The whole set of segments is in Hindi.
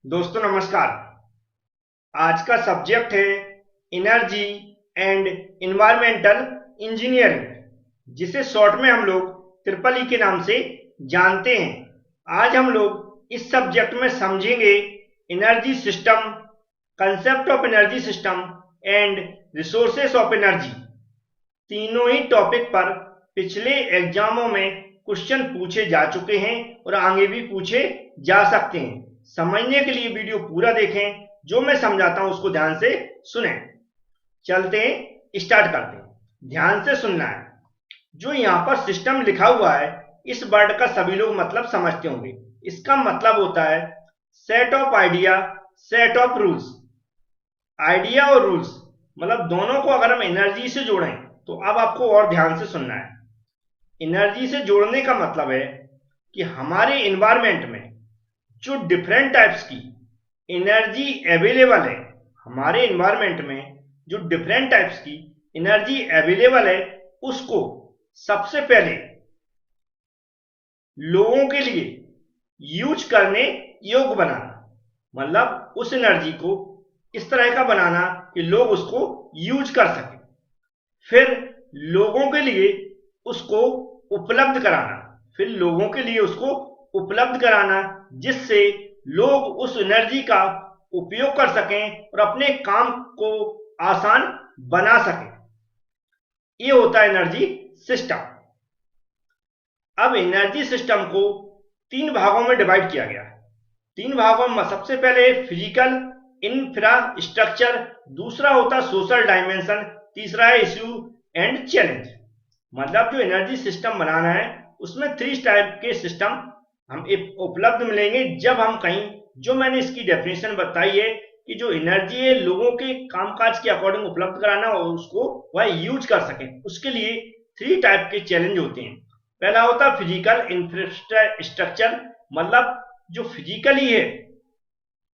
दोस्तों नमस्कार। आज का सब्जेक्ट है एनर्जी एंड एनवायरमेंटल इंजीनियरिंग, जिसे शॉर्ट में हम लोग ट्रिपल ई के नाम से जानते हैं। आज हम लोग इस सब्जेक्ट में समझेंगे energy system, concept of energy system and resources of energy. तीनों ही टॉपिक पर पिछले एग्जामों में क्वेश्चन पूछे जा चुके हैं और आगे भी पूछे जा सकते हैं। समझने के लिए वीडियो पूरा देखें, जो मैं समझाता हूं उसको ध्यान से सुने। चलते हैं, स्टार्ट करते हैं। ध्यान से सुनना है। जो यहां पर सिस्टम लिखा हुआ है, इस वर्ड का सभी लोग मतलब समझते होंगे। इसका मतलब होता है set of idea, set of rules. Idea और रूल्स मतलब दोनों को अगर हम एनर्जी से जोड़ें तो अब आपको और ध्यान से सुनना है। एनर्जी से जोड़ने का मतलब है कि हमारे एनवायरमेंट में जो डिफरेंट टाइप्स की एनर्जी अवेलेबल है, हमारे एनवायरमेंट में जो डिफरेंट टाइप्स की एनर्जी अवेलेबल है, उसको सबसे पहले लोगों के लिए यूज करने योग्य बनाना। मतलब उस एनर्जी को इस तरह का बनाना कि लोग उसको यूज कर सकें। फिर लोगों के लिए उसको उपलब्ध कराना, फिर लोगों के लिए उसको उपलब्ध कराना जिससे लोग उस एनर्जी का उपयोग कर सकें और अपने काम को आसान बना सकें। ये होता है एनर्जी सिस्टम। अब एनर्जी सिस्टम को तीन भागों में डिवाइड किया गया है। तीन भागों में सबसे पहले फिजिकल इंफ्रास्ट्रक्चर, दूसरा होता सोशल डायमेंशन, तीसरा है इश्यू एंड चैलेंज। मतलब जो एनर्जी सिस्टम बनाना है उसमें थ्री टाइप के सिस्टम हम उपलब्ध मिलेंगे जब हम कहीं, जो मैंने इसकी डेफिनेशन बताई है कि जो एनर्जी है लोगों के कामकाज के अकॉर्डिंग उपलब्ध कराना और उसको वह यूज कर सकें, उसके लिए थ्री टाइप के चैलेंज होते हैं। पहला होता है फिजिकल इंफ्रास्ट्रक्चर, मतलब जो फिजिकली है,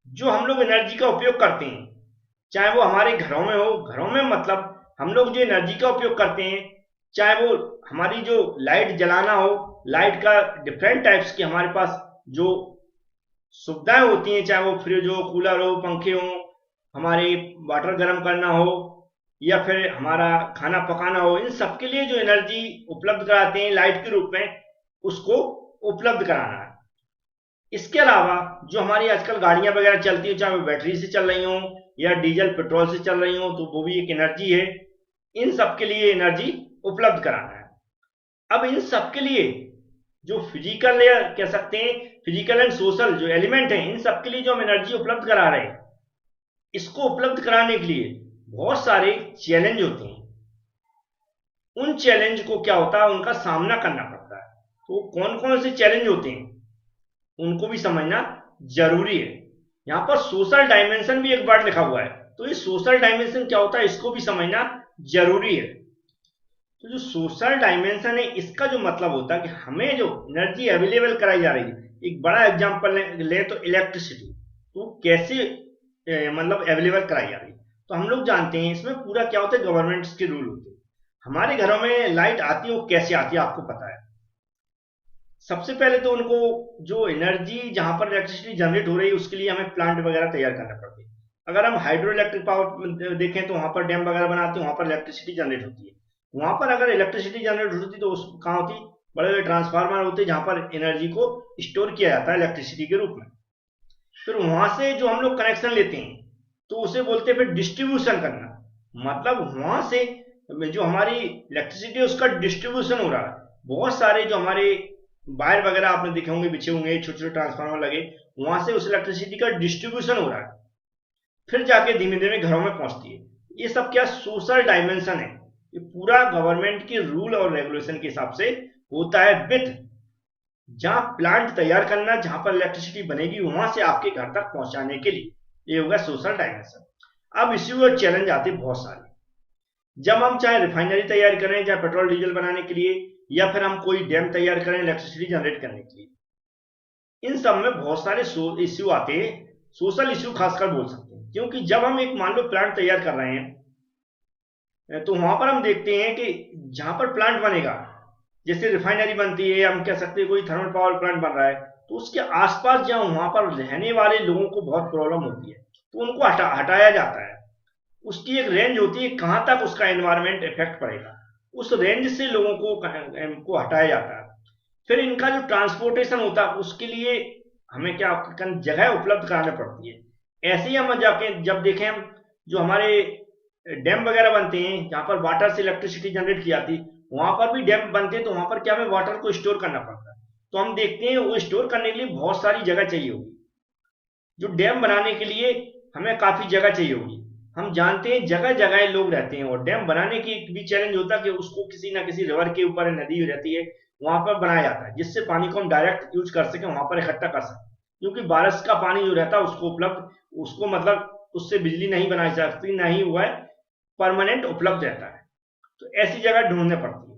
जो हम लोग एनर्जी का उपयोग करते हैं, चाहे वो हमारे घरों में हो, घरों में मतलब हम लोग जो एनर्जी का उपयोग करते हैं, चाहे वो हमारी जो लाइट जलाना हो, लाइट का डिफरेंट टाइप्स की हमारे पास जो सुविधाएं होती हैं, चाहे वो फ्रिज हो, कूलर हो, पंखे हो, हमारे वाटर गर्म करना हो या फिर हमारा खाना पकाना हो, इन सब के लिए जो एनर्जी उपलब्ध कराते हैं लाइट के रूप में, उसको उपलब्ध कराना है। इसके अलावा जो हमारी आजकल गाड़ियां वगैरह चलती है, चाहे वो बैटरी से चल रही हो या डीजल पेट्रोल से चल रही हो, तो वो भी एक एनर्जी है। इन सब के लिए एनर्जी उपलब्ध कराना है। अब इन सब के लिए जो फिजिकल या कह सकते हैं फिजिकल एंड सोशल जो एलिमेंट है, इन सब के लिए जो हम एनर्जी उपलब्ध करा रहे हैं, इसको उपलब्ध कराने के लिए बहुत सारे चैलेंज होते हैं। उन चैलेंज को क्या होता है, उनका सामना करना पड़ता है। तो कौन कौन से चैलेंज होते हैं उनको भी समझना जरूरी है। यहां पर सोशल डायमेंशन भी एक वर्ड लिखा हुआ है, तो ये सोशल डायमेंशन क्या होता है इसको भी समझना जरूरी है। तो जो सोशल डायमेंशन है, इसका जो मतलब होता है कि हमें जो एनर्जी अवेलेबल कराई जा रही है, एक बड़ा एग्जांपल ले तो इलेक्ट्रिसिटी, तो कैसे मतलब अवेलेबल कराई जा रही है, तो हम लोग जानते हैं इसमें पूरा क्या होता है, गवर्नमेंट्स के रूल होते हैं। हमारे घरों में लाइट आती है, वो कैसे आती है आपको पता है। सबसे पहले तो उनको जो एनर्जी जहां पर इलेक्ट्रिसिटी जनरेट हो रही है, उसके लिए हमें प्लांट वगैरह तैयार करना पड़ता है। अगर हम हाइड्रो इलेक्ट्रिक पावर देखें तो वहां पर डैम वगैरह बनाते हैं, वहां पर इलेक्ट्रिसिटी जनरेट होती है। वहां पर अगर इलेक्ट्रिसिटी जनरेट होती तो कहाँ होती, बड़े बड़े ट्रांसफार्मर होते हैं जहां पर एनर्जी को स्टोर किया जाता है इलेक्ट्रिसिटी के रूप में। फिर वहां से जो हम लोग कनेक्शन लेते हैं तो उसे बोलते हैं फिर डिस्ट्रीब्यूशन करना। मतलब वहां से जो हमारी इलेक्ट्रिसिटी है उसका डिस्ट्रीब्यूशन हो रहा है। बहुत सारे जो हमारे वायर वगैरह आपने देखे होंगे, बिछे होंगे, छोटे छोटे ट्रांसफार्मर लगे, वहां से उस इलेक्ट्रिसिटी का डिस्ट्रीब्यूशन हो रहा है, फिर जाके धीमे धीमे घरों में पहुंचती है। ये सब क्या सोशल डायमेंशन है, ये पूरा गवर्नमेंट के रूल और रेगुलेशन के हिसाब से होता है। विथ जहां प्लांट तैयार करना, जहां पर इलेक्ट्रिसिटी बनेगी, वहां से आपके घर तक पहुंचाने के लिए, ये होगा सोशल डायमेंशन। अब इश्यू और चैलेंज आते हैं बहुत सारे। जब हम चाहे रिफाइनरी तैयार करें, चाहे पेट्रोल डीजल बनाने के लिए, या फिर हम कोई डैम तैयार करें इलेक्ट्रिसिटी जनरेट करने के लिए, इन सब में बहुत सारे इश्यू आते हैं। सोशल इश्यू खासकर बोल सकते हैं, क्योंकि जब हम एक मान लो प्लांट तैयार कर रहे हैं, तो वहां पर हम देखते हैं कि जहां पर प्लांट बनेगा, जैसे रिफाइनरी बनती है, हम कह सकते हैं कोई थर्मल पावर प्लांट बन रहा है, तो उसके आसपास जहाँ वहां पर रहने वाले लोगों को बहुत प्रॉब्लम होती है, तो उनको हटाया जाता है। उसकी एक रेंज होती है कहाँ तक उसका एनवायरमेंट इफेक्ट पड़ेगा, उस रेंज से लोगों को हटाया जाता है। फिर इनका जो ट्रांसपोर्टेशन होता है उसके लिए हमें क्या जगह उपलब्ध करानी पड़ती है। ऐसे ही हम जाके जब देखें हम जो हमारे डैम वगैरह बनते हैं जहाँ पर वाटर से इलेक्ट्रिसिटी जनरेट की जाती है, वहां पर भी डैम बनते हैं तो वहां पर क्या हमें वाटर को स्टोर करना पड़ता है। तो हम देखते हैं वो स्टोर करने के लिए बहुत सारी जगह चाहिए होगी। जो डैम बनाने के लिए हमें काफी जगह चाहिए होगी। हम जानते हैं जगह जगह लोग रहते हैं और डैम बनाने की भी चैलेंज होता है कि उसको किसी ना किसी रिवर के ऊपर नदी रहती है वहां पर बनाया जाता है जिससे पानी को हम डायरेक्ट यूज कर सकें, वहां पर इकट्ठा कर सकें। क्योंकि बारिश का पानी जो रहता है उसको उपलब्ध उसको मतलब उससे बिजली नहीं बनाई जा सकती, ना ही हुआ है परमानेंट उपलब्ध रहता है। तो ऐसी जगह ढूंढने पड़ती है।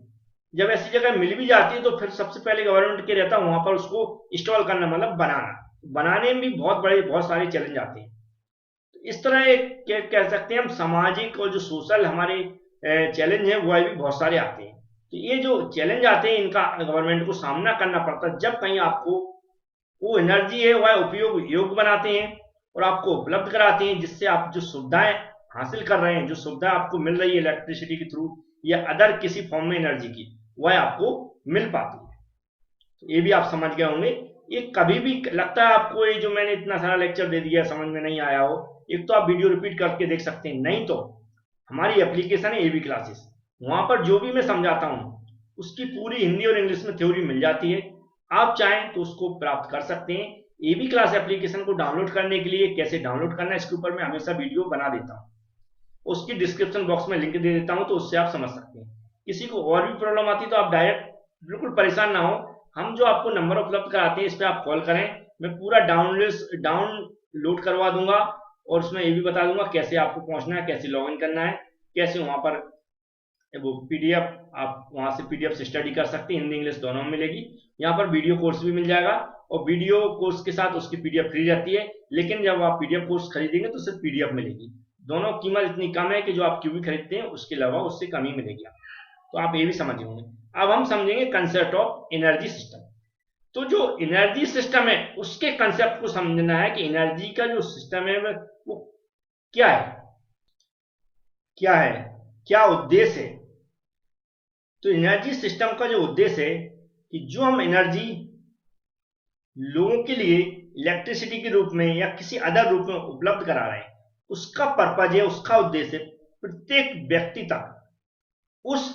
जब ऐसी जगह मिल भी जाती है तो फिर सबसे पहले गवर्नमेंट के रहता है वहां पर उसको इंस्टॉल करना, मतलब बनाना। बनाने में भी बहुत सारे चैलेंज आते हैं। तो इस तरह एक कह सकते हैं हम सामाजिक और जो सोशल हमारे चैलेंज है वो भी बहुत सारे आते हैं। तो ये जो चैलेंज आते हैं इनका गवर्नमेंट को सामना करना पड़ता है जब कहीं आपको वो एनर्जी है वह उपयोग योग्य बनाते हैं और आपको उपलब्ध कराते हैं, जिससे आप जो सुविधाएं हासिल कर रहे हैं, जो सुविधा आपको मिल रही है इलेक्ट्रिसिटी के थ्रू या अदर किसी फॉर्म में एनर्जी की, वह आपको मिल पाती है। तो ये भी आप समझ गए होंगे। ये कभी भी लगता है आपको ये जो मैंने इतना सारा लेक्चर दे दिया समझ में नहीं आया हो, एक तो आप वीडियो रिपीट करके देख सकते हैं, नहीं तो हमारी एप्लीकेशन है एबी क्लासेस, वहां पर जो भी मैं समझाता हूं उसकी पूरी हिंदी और इंग्लिश में थ्योरी मिल जाती है। आप चाहें तो उसको प्राप्त कर सकते हैं। एबी क्लास एप्लीकेशन को डाउनलोड करने के लिए कैसे डाउनलोड करना है इसके ऊपर मैं हमेशा वीडियो बना देता हूं, उसकी डिस्क्रिप्शन बॉक्स में लिंक दे देता हूं, तो उससे आप समझ सकते हैं। किसी को और भी प्रॉब्लम आती तो आप डायरेक्ट बिल्कुल परेशान ना हो, हम जो आपको नंबर उपलब्ध कराते हैं इस पर आप कॉल करें, मैं पूरा डाउनलोड करवा दूंगा और उसमें ये भी बता दूंगा कैसे आपको पहुंचना है, कैसे लॉग इन करना है, कैसे वहां पर वो पीडीएफ आप वहां से पीडीएफ से स्टडी कर सकते हैं, हिंदी इंग्लिश दोनों में मिलेगी। यहाँ पर वीडियो कोर्स भी मिल जाएगा और वीडियो कोर्स के साथ उसकी पीडीएफ फ्री रहती है, लेकिन जब आप पीडीएफ कोर्स खरीदेंगे तो सिर्फ पीडीएफ मिलेगी। दोनों कीमत इतनी कम है कि जो आप क्यूबी खरीदते हैं उसके अलावा उससे कम ही मिलेगी आपको। तो आप ये भी समझ होंगे। अब हम समझेंगे कंसेप्ट ऑफ एनर्जी सिस्टम। तो जो एनर्जी सिस्टम है उसके कंसेप्ट को समझना है कि एनर्जी का जो सिस्टम है वो क्या है, क्या उद्देश्य है। तो एनर्जी सिस्टम का जो उद्देश्य है कि जो हम एनर्जी लोगों के लिए इलेक्ट्रिसिटी के रूप में या किसी अदर रूप में उपलब्ध करा रहे हैं, उसका पर्पज है, उसका उद्देश्य प्रत्येक व्यक्ति तक उस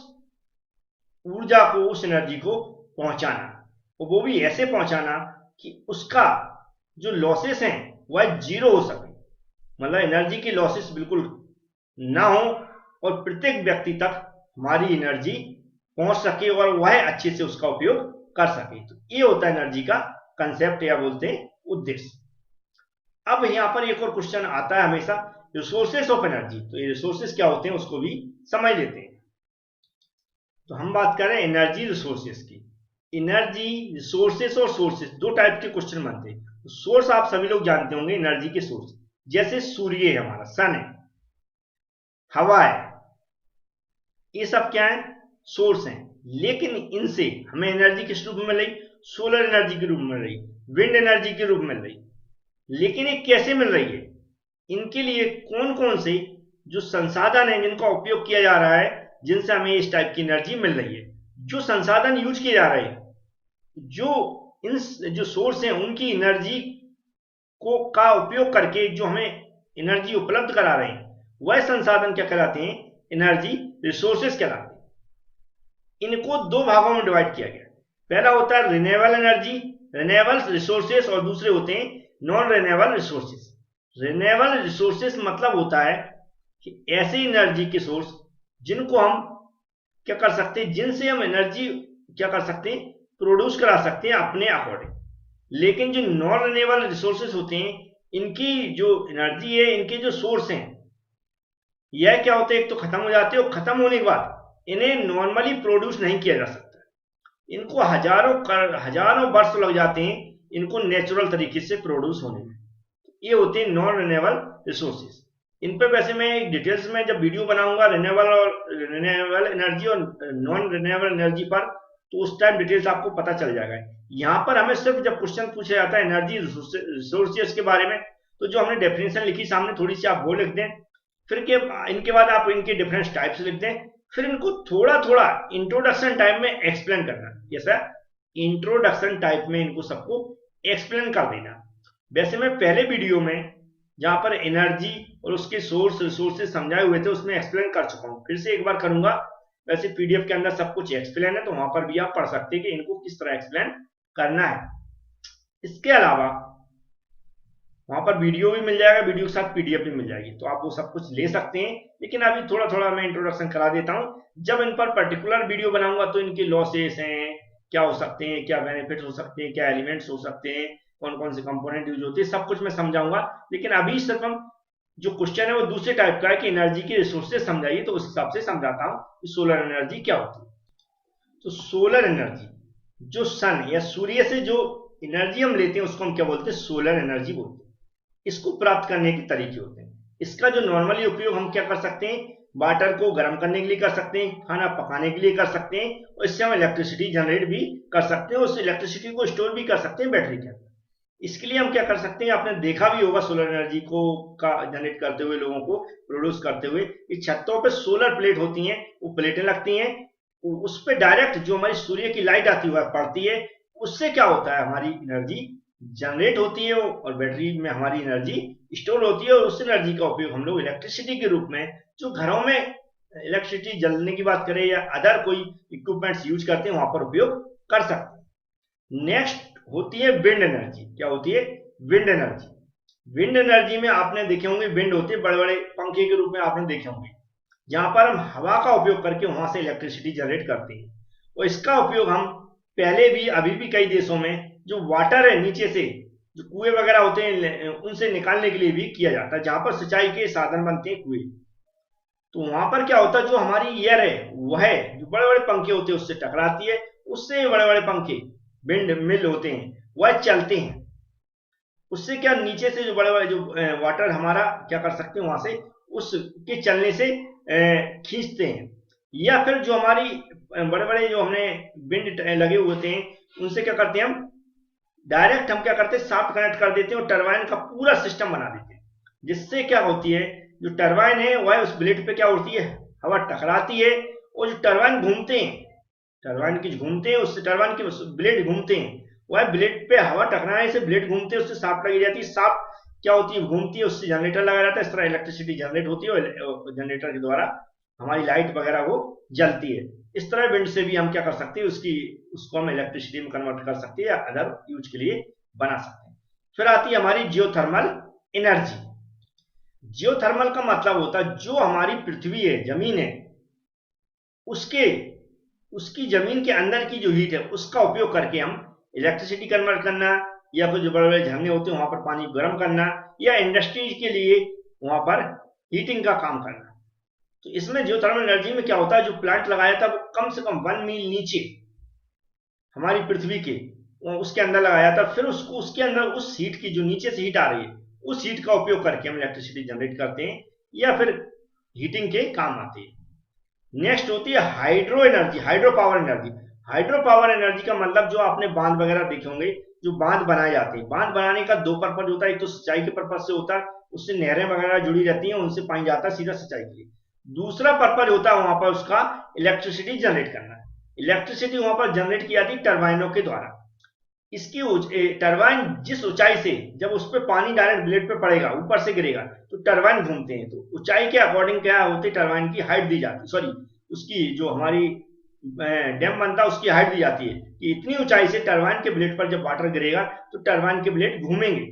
ऊर्जा को, उस एनर्जी को पहुंचाना, और वो भी ऐसे पहुंचाना कि उसका जो लॉसेस हैं वह जीरो हो सके, मतलब एनर्जी की लॉसेस बिल्कुल ना हो और प्रत्येक व्यक्ति तक हमारी एनर्जी पहुंच सके और वह अच्छे से उसका उपयोग कर सके। तो ये होता है एनर्जी का कंसेप्ट या बोलते हैं उद्देश्य। अब यहां पर एक और क्वेश्चन आता है हमेशा, रिसोर्सेस ऑफ एनर्जी। तो ये रिसोर्सेस क्या होते हैं उसको भी समझ लेते हैं। तो हम बात कर रहे हैं एनर्जी रिसोर्सेस की। एनर्जी रिसोर्सेस और सोर्सेस दो टाइप के क्वेश्चन बनते हैं। तो सोर्स आप सभी लोग जानते होंगे एनर्जी के सोर्स, जैसे सूर्य है, हमारा सन है, हवा है, ये सब क्या है, सोर्स हैं। लेकिन इनसे हमें एनर्जी किस रूप में मिल रही, सोलर एनर्जी के रूप में मिल रही, विंड एनर्जी के रूप में मिल रही। लेकिन ये कैसे मिल रही है, इनके लिए कौन कौन से जो संसाधन है जिनका उपयोग किया जा रहा है, जिनसे हमें इस टाइप की एनर्जी मिल रही है। जो संसाधन यूज किए जा रहे हैं, जो सोर्स हैं, उनकी एनर्जी को का उपयोग करके जो हमें एनर्जी उपलब्ध करा रहे हैं, वह संसाधन क्या कहलाते हैं, एनर्जी रिसोर्सेस कहलाते हैं। इनको दो भागों में डिवाइड किया गया। पहला होता है रिन्यूएबल एनर्जी, रिन्यूएबल रिसोर्सेस, और दूसरे होते हैं non renewable resources. Renewable resources मतलब होता है कि ऐसे एनर्जी के सोर्स जिनको हम क्या कर सकते हैं, जिनसे हम एनर्जी क्या कर सकते हैं, प्रोड्यूस करा सकते हैं अपने अकॉर्डिंग। लेकिन जो नॉन रिन्यूएबल रिसोर्सेस होते हैं, इनकी जो एनर्जी है, इनके जो सोर्स हैं, यह क्या होते हैं, एक तो खत्म हो जाते हैं और खत्म होने के बाद इन्हें नॉर्मली प्रोड्यूस नहीं किया जा सकता। इनको हजारों वर्ष लग जाते हैं इनको नेचुरल तरीके से प्रोड्यूस होने में। ये होते हैं नॉन रिन्यूएबल रिसोर्सेज। इन पे वैसे मैं एक डिटेल्स में जब वीडियो बनाऊंगा रिन्यूएबल एनर्जी और नॉन रिन्यूएबल एनर्जी पर, तो उस टाइम डिटेल्स आपको पता चल जाएगा। यहाँ पर हमें सिर्फ जब क्वेश्चन पूछा जाता है एनर्जी रिसोर्सेज के बारे में, तो जो हमने डेफिनेशन लिखी सामने थोड़ी सी आप वो लिख दें, फिर के इनके बाद आप इनके डिफरेंट टाइप्स लिख दें, फिर इनको थोड़ा थोड़ा इंट्रोडक्शन टाइप में एक्सप्लेन करना। जैसा इंट्रोडक्शन टाइप में इनको सबको एक्सप्लेन कर देना। वैसे मैं पहले वीडियो में जहां पर एनर्जी और उसके सोर्स रिसोर्सेज समझाए हुए थे उसमें एक्सप्लेन कर चुका हूं, फिर से एक बार करूंगा। वैसे पीडीएफ के अंदर सब कुछ एक्सप्लेन है, तो वहां पर भी आप पढ़ सकते हैं कि इनको किस तरह एक्सप्लेन करना है। इसके अलावा वहां पर वीडियो भी मिल जाएगा, वीडियो के साथ पीडीएफ भी मिल जाएगी, तो आप वो सब कुछ ले सकते हैं। लेकिन अभी थोड़ा थोड़ा मैं इंट्रोडक्शन करा देता हूं। जब इन पर पर्टिकुलर वीडियो बनाऊंगा तो इनके लॉसेस हैं, क्या हो सकते हैं, क्या बेनिफिट हो सकते हैं, क्या एलिमेंट्स हो सकते हैं, कौन कौन से कंपोनेंट यूज होते हैं, सब कुछ मैं समझाऊंगा। लेकिन अभी सिर्फ हम जो क्वेश्चन है वो दूसरे टाइप का है कि एनर्जी के रिसोर्सेज समझाइए, तो उस हिसाब से समझाता हूं कि सोलर एनर्जी क्या होती है। तो सोलर एनर्जी, जो सन या सूर्य से जो एनर्जी हम लेते हैं उसको हम क्या बोलते हैं, सोलर एनर्जी बोलते हैं। इसको प्राप्त करने के तरीके होते हैं। इसका जो नॉर्मली उपयोग हम क्या कर सकते हैं, वाटर को गर्म करने के लिए कर सकते हैं, खाना पकाने के लिए कर सकते हैं, और इससे हम इलेक्ट्रिसिटी जनरेट भी कर सकते हैं, उस इलेक्ट्रिसिटी को स्टोर भी कर सकते हैं बैटरी के अंदर। इसके लिए हम क्या कर सकते हैं, आपने देखा भी होगा सोलर एनर्जी को का जनरेट करते हुए, लोगों को प्रोड्यूस करते हुए, इस छतों पे सोलर प्लेट होती हैं, वो प्लेटें लगती हैं, उस पर डायरेक्ट जो हमारी सूर्य की लाइट आती हुई पड़ती है, उससे क्या होता है, हमारी एनर्जी जनरेट होती है और बैटरी में हमारी एनर्जी स्टोर होती है, और उस एनर्जी का उपयोग हम लोग इलेक्ट्रिसिटी के रूप में, जो घरों में इलेक्ट्रिसिटी जलने की बात करें या अदर कोई इक्विपमेंट्स यूज करते हैं वहां पर उपयोग कर सकते हैं। नेक्स्ट होती है विंड एनर्जी। क्या होती है, विंड एनर्जी। विंड एनर्जी में आपने देखे होंगे विंड होते हैं बड़े बड़े पंखे के रूप में आपने देखे होंगे, जहां पर हम हवा का उपयोग करके वहां से इलेक्ट्रिसिटी जनरेट करते हैं। और इसका उपयोग हम पहले भी अभी भी कई देशों में जो वाटर है नीचे से जो कुएं वगैरह होते हैं उनसे निकालने के लिए भी किया जाता है, जहां पर सिंचाई के साधन बनते हैं कुएं। तो वहां पर क्या होता है, जो हमारी एयर है वह जो बड़े बड़े पंखे होते हैं उससे टकराती है, उससे बड़े बड़े पंखे विंड मिल होते हैं वह चलते हैं। उससे क्या नीचे से जो बड़े बड़े जो वाटर हमारा क्या कर सकते हैं, वहां से उसके चलने से खींचते हैं। या फिर जो हमारी बड़े बड़े जो हमने विंड लगे हुए होते हैं उनसे क्या करते हैं, हम डायरेक्ट हम क्या करते हैं, शाफ्ट कनेक्ट कर देते हैं और टरबाइन का पूरा सिस्टम बना देते हैं। जिससे क्या होती है, जो टरबाइन है वह उस ब्लेड पे क्या होती है, हवा टकराती है, और जो टरबाइन घूमते हैं, टरबाइन की घूमते हैं, उससे टरबाइन के ब्लेड घूमते हैं, वह ब्लेड पे हवा टकराने से ब्लेड घूमते हैं, उससे शाफ्ट लगी जाती है, शाफ्ट क्या होती है, घूमती है, उससे जनरेटर लगाया जाता है। इस तरह इलेक्ट्रिसिटी जनरेट होती है और जनरेटर के द्वारा हमारी लाइट वगैरह वो जलती है। इस तरह विंड से भी हम क्या कर सकते हैं, उसको हम इलेक्ट्रिसिटी में कन्वर्ट कर सकते हैं या अदर यूज के लिए बना सकते हैं। फिर आती है हमारी जियोथर्मल एनर्जी। जियोथर्मल का मतलब होता है जो हमारी पृथ्वी है, जमीन है, उसकी जमीन के अंदर की जो हीट है उसका उपयोग करके हम इलेक्ट्रिसिटी कन्वर्ट करना, या फिर जो बड़े बड़े झरने होते हैं वहां पर पानी गर्म करना, या इंडस्ट्रीज के लिए वहां पर हीटिंग का काम करना। तो इसमें जियोथर्मल एनर्जी में क्या होता है, जो प्लांट लगाया था वो कम से कम 1 मील नीचे हमारी पृथ्वी के उसके अंदर लगाया था, फिर उसको उसके अंदर उस हीट की जो नीचे से हीट आ रही है उस हीट का उपयोग करके हम इलेक्ट्रिसिटी जनरेट करते हैं या फिर हीटिंग के काम आते हैं। नेक्स्ट होती है hydro energy, hydro power energy. Hydro power energy का मतलब जो आपने बांध वगैरह देखे होंगे, जो बांध बनाए जाते हैं, बांध बनाने का दो पर्पज होता है, एक तो सिंचाई के पर्पज से होता है, उससे नहरें वगैरह जुड़ी रहती हैं, उनसे पानी जाता है सीधा सिंचाई के लिए। दूसरा पर्पज होता है वहां पर उसका इलेक्ट्रिसिटी जनरेट करना। इलेक्ट्रिसिटी वहां पर जनरेट की जाती है टर्बाइनों के द्वारा। इसकी टरबाइन जिस ऊंचाई से, जब उस पर पानी डायरेक्ट ब्लेड पे पड़ेगा, ऊपर से गिरेगा, तो टरबाइन घूमते हैं, तो ऊंचाई के अकॉर्डिंग क्या होती है, टरबाइन की हाइट दी जाती है, सॉरी उसकी जो हमारी डैम बनता है उसकी हाइट दी जाती है कि इतनी ऊंचाई से टरबाइन के ब्लेड पर जब वाटर गिरेगा तो टरबाइन के ब्लेड घूमेंगे,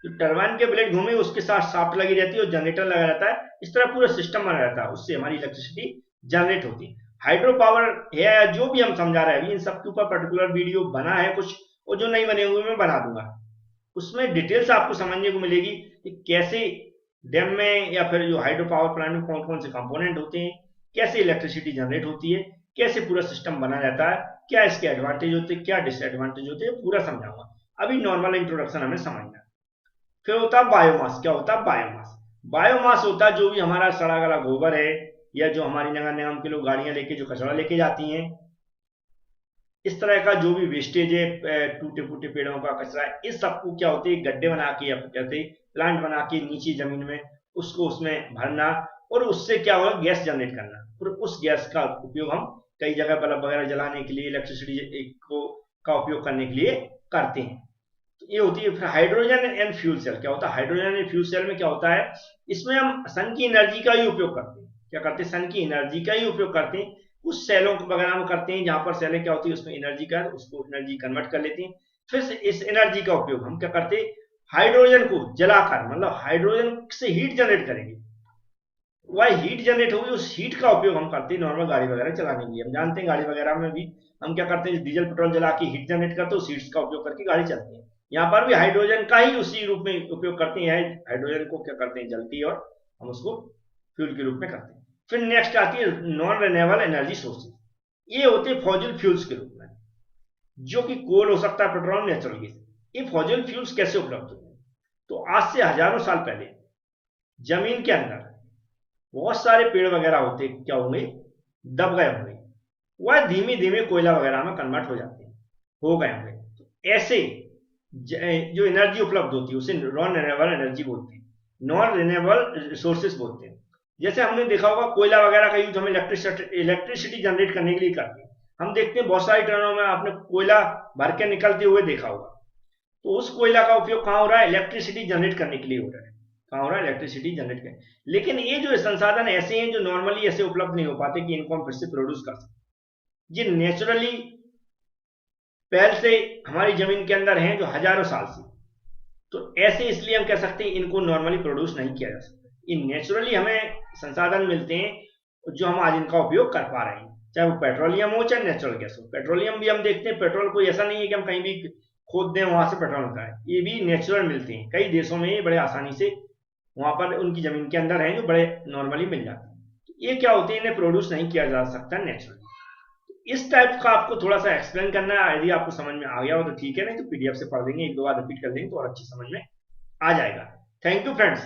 तो टरबाइन के ब्लेड घूमेंगे, उसके साथ शाफ्ट लगी रहती है और जनरेटर लगा रहता है। इस तरह पूरा सिस्टम बना रहता है, उससे हमारी इलेक्ट्रिसिटी जनरेट होती है। हाइड्रो पावर है जो भी हम समझा रहे हैं, इन सब के ऊपर पर्टिकुलर वीडियो बना है कुछ, और जो नहीं बने हुए मैं बना दूंगा, उसमें डिटेल्स आपको समझने को मिलेगी कि कैसे डैम में या फिर जो हाइड्रो पावर प्लांट में कौन कौन से कंपोनेंट होते हैं, कैसे इलेक्ट्रिसिटी जनरेट होती है, कैसे पूरा सिस्टम बना रहता है, क्या इसके एडवांटेज होते हैं, क्या डिसएडवांटेज होते हैं, पूरा समझाऊंगा। अभी नॉर्मल इंट्रोडक्शन हमें समझना है। फिर होता है बायोमास। क्या होता है बायोमास? बायोमास होता है जो भी हमारा सड़ा गला गोबर है, या जो हमारी नगर निगम के लोग गाड़ियां लेके जो कचरा लेके जाती हैं, इस तरह का जो भी वेस्टेज है, टूटे फूटे पेड़ों का कचरा है, इस सबको क्या होते हैं गड्ढे बना के या कहते हैं प्लांट बना के नीचे जमीन में उसको उसमें भरना और उससे क्या होगा गैस जनरेट करना। और उस गैस का उपयोग हम कई जगह बल्ब वगैरह जलाने के लिए, इलेक्ट्रिसिटी को का उपयोग करने के लिए करते हैं। तो ये होती है। फिर हाइड्रोजन एंड फ्यूल सेल क्या होता है? हाइड्रोजन एंड फ्यूल सेल में क्या होता है, इसमें हम सन की एनर्जी का ही उपयोग करते हैं। क्या करते हैं? सन की एनर्जी का ही उपयोग करते हैं। उस सेलों वगैरह में करते हैं जहां पर सेलें क्या होती है उसमें एनर्जी का उसको एनर्जी कन्वर्ट कर लेती हैं। फिर से इस एनर्जी का उपयोग हम क्या करते हैं, हाइड्रोजन को जलाकर, मतलब हाइड्रोजन से हीट जनरेट करेंगे। वह हीट जनरेट होगी, उस हीट का उपयोग हम करते हैं नॉर्मल गाड़ी वगैरह चलाने के लिए। हम जानते हैं गाड़ी वगैरह में भी हम क्या करते हैं, डीजल पेट्रोल जला के हीट जनरेट करते हैं, उस हीट का उपयोग करके गाड़ी चलती है। यहाँ पर भी हाइड्रोजन का ही उसी रूप में उपयोग करते हैं। हाइड्रोजन को क्या करते हैं, जलती है और हम उसको फ्यूल के रूप में करते हैं। फिर नेक्स्ट आती है नॉन रिन्यूएबल एनर्जी सोर्सेज। ये होते हैं फॉसिल फ्यूल्स के रूप में, जो कि कोल हो सकता है, पेट्रोल, नेचुरल गैस। ये फॉसिल फ्यूल्स कैसे उपलब्ध हुए? तो आज से हजारों साल पहले जमीन के अंदर बहुत सारे पेड़ वगैरह होते क्या होंगे, दब गए होंगे, वह धीमे धीमे कोयला वगैरह में कन्वर्ट हो जाते हैं, हो गए होंगे। तो ऐसे जो एनर्जी उपलब्ध होती है उसे नॉन रिन्यूएबल एनर्जी बोलते हैं, नॉन रिन्यूएबल रिसोर्सेज बोलते हैं। जैसे हमने देखा होगा कोयला वगैरह का यूज हमें इलेक्ट्रिसिटी जनरेट करने के लिए करते हैं। हम देखते हैं बहुत सारी ट्रेनों में आपने कोयला भर के निकलते हुए देखा होगा। तो उस कोयला का उपयोग कहाँ हो रहा है? इलेक्ट्रिसिटी जनरेट करने के लिए हो रहा है। कहाँ हो रहा है? इलेक्ट्रिसिटी जनरेट करने। लेकिन ये जो संसाधन ऐसे हैं जो नॉर्मली ऐसे उपलब्ध नहीं हो पाते कि इनको हम फिर से प्रोड्यूस कर सकते। ये नेचुरली पहले से हमारी जमीन के अंदर हैं, जो हजारों साल से। तो ऐसे इसलिए हम कह सकते हैं इनको नॉर्मली प्रोड्यूस नहीं किया जा सकता। ये नेचुरली हमें संसाधन मिलते हैं जो हम आज इनका उपयोग कर पा रहे हैं, चाहे वो पेट्रोलियम हो चाहे नेचुरल गैस हो। पेट्रोलियम भी हम देखते हैं, पेट्रोल कोई ऐसा नहीं है कि हम कहीं भी खोद दें वहां से पेट्रोल निकालें। ये भी नेचुरल मिलते हैं। कई देशों में ये बड़े आसानी से वहां पर उनकी जमीन के अंदर हैं, जो बड़े नॉर्मली मिल जाते हैं। तो ये क्या होते हैं, इन्हें प्रोड्यूस नहीं किया जा सकता नेचुरली। इस टाइप का आपको थोड़ा सा एक्सप्लेन करना है। यदि आपको समझ में आ गया हो तो ठीक है, नहीं तो पीडीएफ से पढ़ लेंगे, एक दो बार रिपीट कर लेंगे तो और अच्छी समझ में आ जाएगा। Thank you friends.